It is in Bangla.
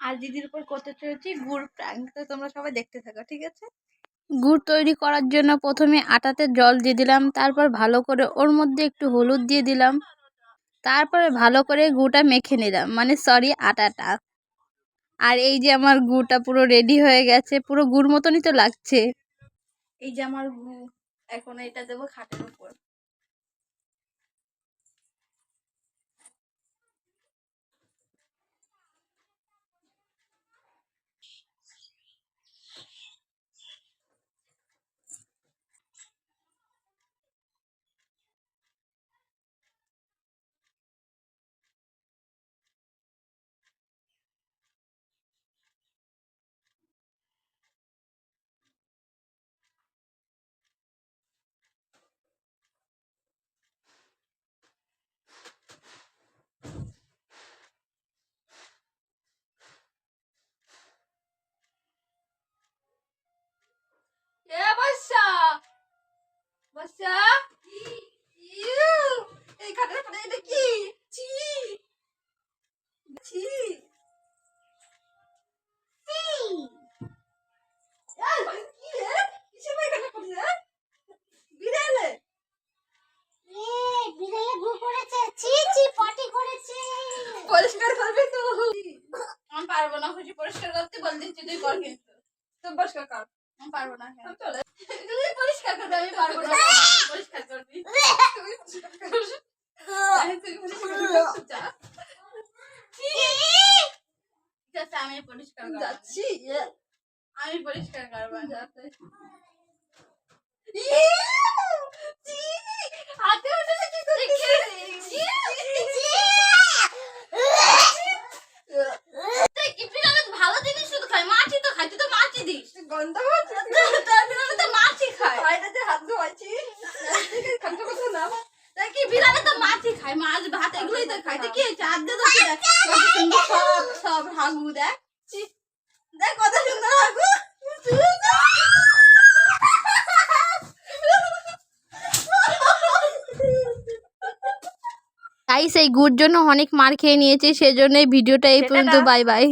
আর দিদির উপর করতে চলেছি গুড় প্র্যাঙ্ক। তো তোমরা সবাই দেখতে থাকো, ঠিক আছে? গুড় তৈরি করার জন্য প্রথমে আটাতে জল দিয়ে দিলাম, তারপর ভালো করে ওর মধ্যে একটু হলুদ দিয়ে দিলাম, তারপরে ভালো করে গুড়টা মেখে নিলাম, মানে সরি আটাটা। আর এই যে আমার গুড়টা পুরো রেডি হয়ে গেছে, পুরো গুড় মতনই তো লাগছে। এই যে আমার গুড়, এখন এটা দেবো খাটের উপর। এই খাটের উপরে এটা কি? ছি ছি পরিষ্কার করবি তো? আমি পারবো না, খুশি পরিষ্কার করতে বল দিচ্ছি, তুই কর, কিন্তু তুই পরিষ্কার কর। আমি পারবো না, তুই পরিষ্কার করবি, আমি পারবো না। পরিষ্কার করবি, তুই পরিষ্কার কর। তুই পরিষ্কার কর, যা। ঠিক আছে, আমি পরিষ্কার যাচ্ছি, আমি পরিষ্কার করবো যাতে। হাতে উঠে কি করে? ভালো জিনিস শুধু খায়, মাছি তো খায়, তুই তো মাছি দিস। গন্ধ তো মাছি খায়। হাত ধোয়াচ্ছি কি বিড়ালে তো মাছি খায়, মাছ ভাত এগুলোই তো খায়। কি চার দিয়ে সব সব হাগু দেখ, দেখ কত সুন্দর হাগু। গাইস, এই গুড় জন্য অনেক মার খেয়ে নিয়েছি, সেজন্য এই ভিডিওটা এই পর্যন্ত। Bye bye.